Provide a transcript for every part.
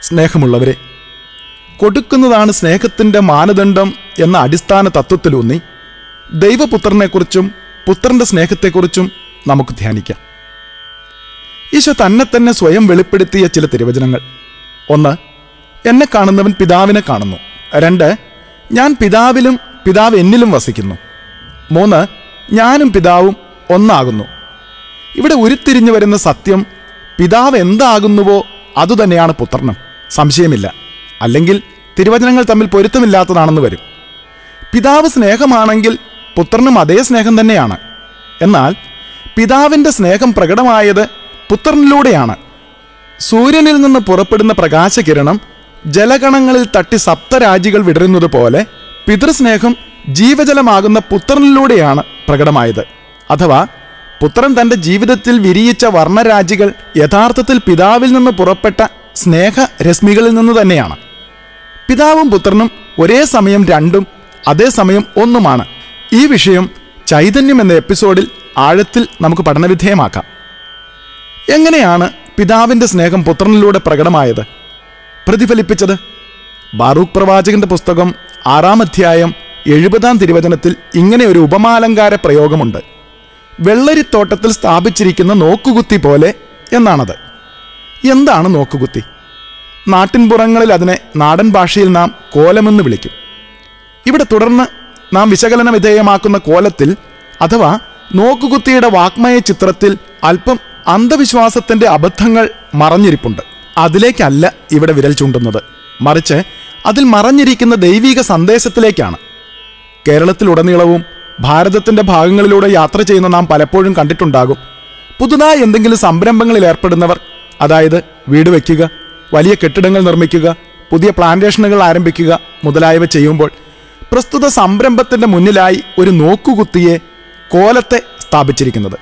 സ്നേഹമുള്ളവരെ, കൊടുക്കുന്നതാണ് സ്നേഹത്തിൻ്റെ മാനദണ്ഡം എന്ന അടിസ്ഥാന തത്വത്തിലൂന്നി ദൈവപുത്രനെക്കുറിച്ചും പുത്രൻ്റെ സ്നേഹത്തെക്കുറിച്ചും നമുക്ക് ധ്യാനിക്കാം. ഈശോ തന്നെ സ്വയം വെളിപ്പെടുത്തിയ ചില തിരുവചനങ്ങൾ. 1, എന്നെ കാണുന്നവൻ പിതാവിനെ കാണുന്നു. 2, ഞാൻ പിതാവിലും പിതാവ് എന്നിലും വസിക്കുന്നു. 3, ഞാനും പിതാവും ഒന്നാകുന്നു. ഇവിടെ ഉരുത്തിരിഞ്ഞു വരുന്ന സത്യം പിതാവ് എന്താകുന്നുവോ അതുതന്നെയാണ് പുത്രനും, സംശയമില്ല. അല്ലെങ്കിൽ തിരുവചനങ്ങൾ തമ്മിൽ പൊരുത്തമില്ലാത്തതാണെന്ന് വരും. പിതാവ് സ്നേഹമാണെങ്കിൽ പുത്രനും അതേ സ്നേഹം തന്നെയാണ്. എന്നാൽ പിതാവിൻ്റെ സ്നേഹം പ്രകടമായത് പുത്രനിലൂടെയാണ്. സൂര്യനിൽ നിന്ന് പുറപ്പെടുന്ന പ്രകാശകിരണം ജലകണങ്ങളിൽ തട്ടി സപ്തരാജികൾ വിടരുന്നത് പോലെ പിതൃസ്നേഹം ജീവജലമാകുന്ന പുത്രനിലൂടെയാണ് പ്രകടമായത്. അഥവാ പുത്രൻ തൻ്റെ ജീവിതത്തിൽ വിരിയിച്ച വർണ്ണരാജികൾ യഥാർത്ഥത്തിൽ പിതാവിൽ നിന്ന് പുറപ്പെട്ട സ്നേഹരശ്മികളിൽ നിന്ന് തന്നെയാണ്. പിതാവും പുത്രനും ഒരേ സമയം രണ്ടും അതേസമയം ഒന്നുമാണ്. ഈ വിഷയം ചൈതന്യം എന്ന എപ്പിസോഡിൽ ആഴത്തിൽ നമുക്ക് പഠനവിധേയമാക്കാം. എങ്ങനെയാണ് പിതാവിൻ്റെ സ്നേഹം പുത്രനിലൂടെ പ്രകടമായത്, പ്രതിഫലിപ്പിച്ചത്? ബാറൂക്ക് പ്രവാചകന്റെ പുസ്തകം 6-ാം അധ്യായം 70-ാം തിരുവചനത്തിൽ ഇങ്ങനെ ഒരു ഉപമാലങ്കാര പ്രയോഗമുണ്ട്. വെള്ളരിത്തോട്ടത്തിൽ സ്ഥാപിച്ചിരിക്കുന്ന നോക്കുകുത്തി പോലെ എന്നാണത്. എന്താണ് നോക്കുകുത്തി? നാട്ടിൻപുറങ്ങളിൽ അതിനെ നാടൻ ഭാഷയിൽ നാം കോലമെന്ന് വിളിക്കും. ഇവിടെ തുടർന്ന് നാം വിശകലന വിധേയമാക്കുന്ന കോലത്തിൽ അഥവാ നോക്കുകുത്തിയുടെ വാക്മയ ചിത്രത്തിൽ അല്പം അന്ധവിശ്വാസത്തിൻ്റെ അബദ്ധങ്ങൾ മറഞ്ഞിരിപ്പുണ്ട്. അതിലേക്കല്ല ഇവിടെ വിരൽ ചൂണ്ടുന്നത്, മറിച്ച് അതിൽ മറഞ്ഞിരിക്കുന്ന ദൈവിക സന്ദേശത്തിലേക്കാണ്. കേരളത്തിലുടനീളവും ഭാരതത്തിൻ്റെ ഭാഗങ്ങളിലൂടെ യാത്ര ചെയ്യുന്ന നാം പലപ്പോഴും കണ്ടിട്ടുണ്ടാകും, പുതുതായി എന്തെങ്കിലും സംരംഭങ്ങളിൽ ഏർപ്പെടുന്നവർ, അതായത് വീട് വയ്ക്കുക, വലിയ കെട്ടിടങ്ങൾ നിർമ്മിക്കുക, പുതിയ പ്ലാന്റേഷനുകൾ ആരംഭിക്കുക മുതലായവ ചെയ്യുമ്പോൾ പ്രസ്തുത സംരംഭത്തിൻ്റെ മുന്നിലായി ഒരു നോക്കുകുത്തിയെ, കോലത്തെ സ്ഥാപിച്ചിരിക്കുന്നത്.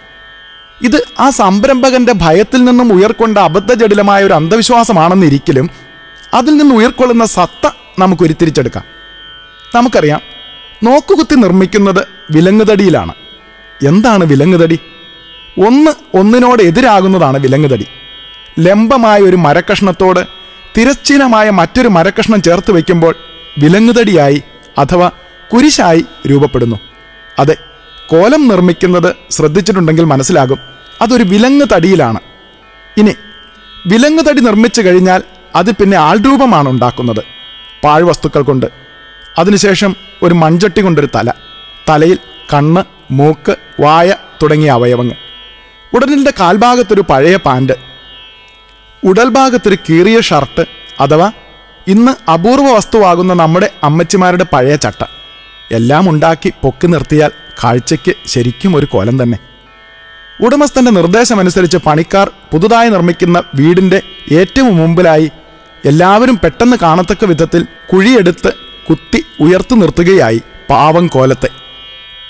ഇത് ആ സംരംഭകന്റെ ഭയത്തിൽ നിന്നും ഉയർക്കൊണ്ട അബദ്ധജടിലമായ ഒരു അന്ധവിശ്വാസമാണെന്നിരിക്കലും അതിൽ നിന്ന് ഉയർക്കൊള്ളുന്ന സത്ത നമുക്ക് ഉരുത്തിരിച്ചെടുക്കാം. നമുക്കറിയാം, നോക്കുകുത്തി നിർമ്മിക്കുന്നത് വിലങ്ങുതടിയിലാണ്. എന്താണ് വിലങ്ങുതടി? ഒന്നിനോട് എതിരാകുന്നതാണ് വിലങ്ങുതടി. ലംബമായ ഒരു മരക്കഷ്ണത്തോട് തിരശ്ചീനമായ മറ്റൊരു മരക്കഷ്ണം ചേർത്ത് വയ്ക്കുമ്പോൾ വിലങ്ങുതടിയായി അഥവാ കുരിശായി രൂപപ്പെടുന്നു. അതെ, കോലം നിർമ്മിക്കുന്നത് ശ്രദ്ധിച്ചിട്ടുണ്ടെങ്കിൽ മനസ്സിലാകും, അതൊരു വിലങ്ങ് തടിയിലാണ്. ഇനി വിലങ്ങ് തടി നിർമ്മിച്ചു കഴിഞ്ഞാൽ അത് പിന്നെ ആൾരൂപമാണ് ഉണ്ടാക്കുന്നത്, പാഴ്വസ്തുക്കൾ കൊണ്ട്. അതിനുശേഷം ഒരു മൺചട്ടി കൊണ്ടൊരു തലയിൽ കണ്ണ്, മൂക്ക്, വായ തുടങ്ങിയ അവയവങ്ങൾ. ഉടലിൻ്റെ കാൽഭാഗത്തൊരു പഴയ പാൻറ്, ഉടൽഭാഗത്തൊരു കീറിയ ഷർട്ട് അഥവാ ഇന്ന് അപൂർവ വസ്തുവാകുന്ന നമ്മുടെ അമ്മച്ചിമാരുടെ പഴയ ചട്ട. എല്ലാം ഉണ്ടാക്കി പൊക്കി നിർത്തിയാൽ കാഴ്ചയ്ക്ക് ശരിക്കും ഒരു കോലം തന്നെ. ഉടമസ്ഥൻ്റെ നിർദ്ദേശമനുസരിച്ച് പണിക്കാർ പുതുതായി നിർമ്മിക്കുന്ന വീടിൻ്റെ ഏറ്റവും മുമ്പിലായി എല്ലാവരും പെട്ടെന്ന് കാണത്തക്ക വിധത്തിൽ കുഴിയെടുത്ത് കുത്തി ഉയർത്തു നിർത്തുകയായി പാവം കോലത്തെ.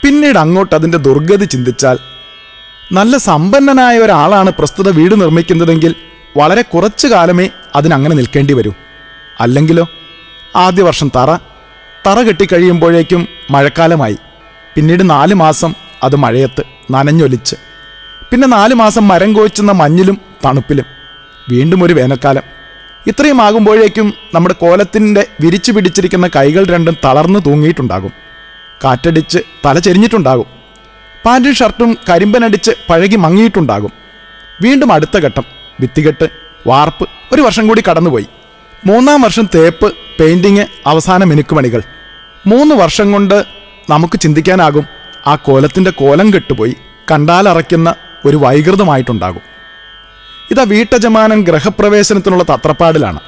പിന്നീട് അങ്ങോട്ട് അതിൻ്റെ ദുർഗതി ചിന്തിച്ചാൽ, നല്ല സമ്പന്നനായ ഒരാളാണ് പ്രസ്തുത വീട് നിർമ്മിക്കുന്നതെങ്കിൽ വളരെ കുറച്ചു കാലമേ അതിനങ്ങനെ നിൽക്കേണ്ടി വരൂ. അല്ലെങ്കിലോ ആദ്യ വർഷം തറ കെട്ടിക്കഴിയുമ്പോഴേക്കും മഴക്കാലമായി. പിന്നീട് 4 മാസം അത് മഴയത്ത് നനഞ്ഞൊലിച്ച്, പിന്നെ 4 മാസം മരം കോച്ചുന്ന മഞ്ഞിലും തണുപ്പിലും, വീണ്ടും ഒരു വേനൽക്കാലം. ഇത്രയും ആകുമ്പോഴേക്കും നമ്മുടെ കോലത്തിൻ്റെ വിരിച്ചു പിടിച്ചിരിക്കുന്ന കൈകൾ രണ്ടും തളർന്നു തൂങ്ങിയിട്ടുണ്ടാകും, കാറ്റടിച്ച് തല ചെരിഞ്ഞിട്ടുണ്ടാകും, പാൻറ്റും ഷർട്ടും കരിമ്പനടിച്ച് പഴകി മങ്ങിയിട്ടുണ്ടാകും. വീണ്ടും അടുത്ത ഘട്ടം, ഭിത്തികെട്ട്, വാർപ്പ്. 1 വർഷം കൂടി കടന്നുപോയി. 3-ാം വർഷം തേപ്പ്, പെയിൻറ്റിങ്, അവസാന മിനുക്കുമണികൾ. 3 വർഷം കൊണ്ട് നമുക്ക് ചിന്തിക്കാനാകും, ആ കോലത്തിൻ്റെ കോലം കെട്ടുപോയി കണ്ടാലറയ്ക്കുന്ന ഒരു വൈകൃതമായിട്ടുണ്ടാകും. ഇതാ വീട്ടജമാനൻ ഗൃഹപ്രവേശനത്തിനുള്ള തത്രപ്പാടിലാണ്.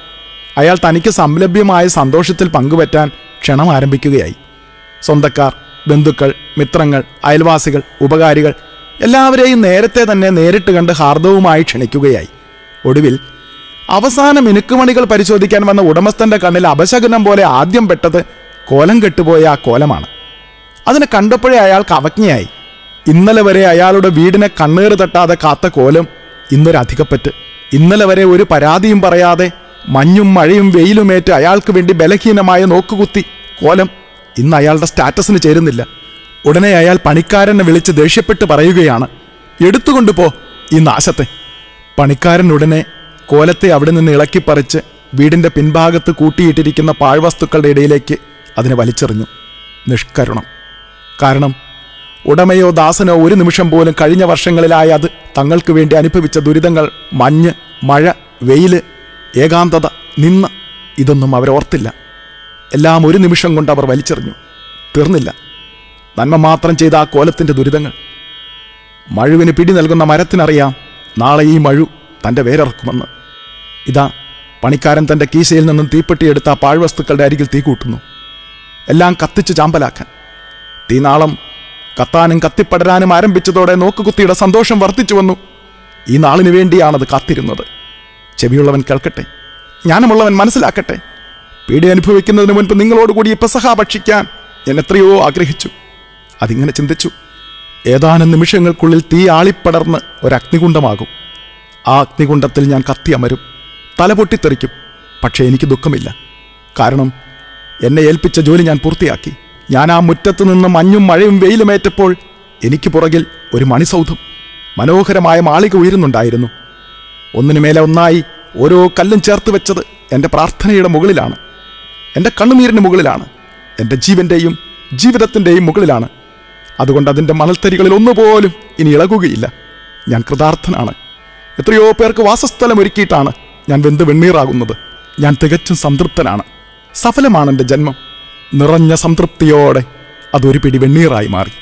അയാൾ തനിക്ക് സംലഭ്യമായ സന്തോഷത്തിൽ പങ്കുപറ്റാൻ ക്ഷണം ആരംഭിക്കുകയായി. സ്വന്തക്കാർ, ബന്ധുക്കൾ, മിത്രങ്ങൾ, അയൽവാസികൾ, ഉപകാരികൾ എല്ലാവരെയും നേരത്തെ തന്നെ നേരിട്ട് കണ്ട് ഹാർദവുമായി ക്ഷണിക്കുകയായി. ഒടുവിൽ അവസാന മിനുക്കുമണികൾ പരിശോധിക്കാൻ വന്ന ഉടമസ്ഥൻ്റെ കണ്ണിൽ അപശകുനം പോലെ ആദ്യം പെട്ടത് കോലം കെട്ടുപോയ ആ കോലമാണ്. അതിനെ കണ്ടപ്പോഴേ അയാൾക്ക് അവജ്ഞയായി. ഇന്നലെ വരെ അയാളുടെ വീടിനെ കണ്ണേറ് തട്ടാതെ കാത്ത കോലം ഇന്നൊരധികപ്പറ്റ്. ഇന്നലെ വരെ ഒരു പരാതിയും പറയാതെ മഞ്ഞും മഴയും വെയിലുമേറ്റ് അയാൾക്ക് വേണ്ടി ബലഹീനമായ നോക്കുകുത്തി കോലം ഇന്ന് അയാളുടെ സ്റ്റാറ്റസിന് ചേരുന്നില്ല. ഉടനെ അയാൾ പണിക്കാരനെ വിളിച്ച് ദേഷ്യപ്പെട്ട് പറയുകയാണ്, എടുത്തുകൊണ്ടുപോ ഈ നാശത്തെ. പണിക്കാരൻ ഉടനെ കോലത്തെ അവിടെ നിന്ന് ഇളക്കിപ്പറിച്ച് വീടിൻ്റെ പിൻഭാഗത്ത് കൂട്ടിയിട്ടിരിക്കുന്ന പാഴ്വസ്തുക്കളുടെ ഇടയിലേക്ക് അതിനെ വലിച്ചെറിഞ്ഞു. നിഷ്കരുണം. കാരണം ഉടമയോ ദാസനോ ഒരു നിമിഷം പോലും കഴിഞ്ഞ വർഷങ്ങളിലായി അത് തങ്ങൾക്ക് വേണ്ടി അനുഭവിച്ച ദുരിതങ്ങൾ, മഞ്ഞ്, മഴ, വെയില്, ഏകാന്തത, നിന്ന ഇതൊന്നും അവരോർത്തില്ല. എല്ലാം ഒരു നിമിഷം കൊണ്ട് അവർ വലിച്ചെറിഞ്ഞു. തീർന്നില്ല. നന്മ മാത്രം ചെയ്ത ആ കോലത്തിൻ്റെ ദുരിതങ്ങൾ. മഴുവിന് പിടി നൽകുന്ന മരത്തിനറിയാം നാളെ ഈ മഴു തൻ്റെ വേരിറക്കുമെന്ന്. ഇതാ പണിക്കാരൻ തൻ്റെ കീശയിൽ നിന്നും തീപ്പെട്ടിയെടുത്ത ആ പാഴ്വസ്തുക്കളുടെ അരികിൽ തീ കൂട്ടുന്നു. എല്ലാം കത്തിച്ച് ചാമ്പലാക്കാൻ. തീനാളം കത്താനും കത്തിപ്പടരാനും ആരംഭിച്ചതോടെ നോക്കുകുത്തിയുടെ സന്തോഷം വർദ്ധിച്ചു വന്നു. ഈ നാളിനു വേണ്ടിയാണത് കാത്തിരുന്നത്. ചെവിയുള്ളവൻ കേൾക്കട്ടെ, ജ്ഞാനമുള്ളവൻ മനസ്സിലാക്കട്ടെ. പീഡ അനുഭവിക്കുന്നതിന് മുൻപ് നിങ്ങളോടുകൂടി ഈ പെസഹ ഭക്ഷിക്കാൻ ഞാൻ എത്രയോ ആഗ്രഹിച്ചു. അതിങ്ങനെ ചിന്തിച്ചു. ഏതാനും നിമിഷങ്ങൾക്കുള്ളിൽ തീ ആളിപ്പടർന്ന് ഒരഗ്നികുണ്ഡമാകും. ആ അഗ്നികുണ്ഡത്തിൽ ഞാൻ കത്തിയമരും, തല പൊട്ടിത്തെറിക്കും. പക്ഷേ എനിക്ക് ദുഃഖമില്ല. കാരണം എന്നെ ഏൽപ്പിച്ച ജോലി ഞാൻ പൂർത്തിയാക്കി. ഞാൻ ആ മുറ്റത്ത് നിന്ന് മഞ്ഞും മഴയും വെയിലുമേറ്റപ്പോൾ എനിക്ക് പുറകിൽ ഒരു മണിസൗധം, മനോഹരമായ മാളിക ഉയരുന്നുണ്ടായിരുന്നു. ഒന്നിനുമേലെ ഒന്നായി ഓരോ കല്ലും ചേർത്ത് വെച്ചത് എൻ്റെ പ്രാർത്ഥനയുടെ മുകളിലാണ്, എൻ്റെ കണ്ണുനീരിന് മുകളിലാണ്, എൻ്റെ ജീവൻ്റെയും ജീവിതത്തിൻ്റെയും മുകളിലാണ്. അതുകൊണ്ട് അതിൻ്റെ മണൽത്തരികളിൽ ഒന്നുപോലും ഇനി ഇളകുകയില്ല. ഞാൻ കൃതാർത്ഥനാണ്. എത്രയോ പേർക്ക് വാസസ്ഥലം ഒരുക്കിയിട്ടാണ് ഞാൻ വെന്ത് വെണ്ണീറാകുന്നത്. ഞാൻ തികച്ചും സംതൃപ്തനാണ്. സഫലമാണ് എൻ്റെ ജന്മം. നിറഞ്ഞ സംതൃപ്തിയോടെ അതൊരു പിടി വെണ്ണീറായി മാറി.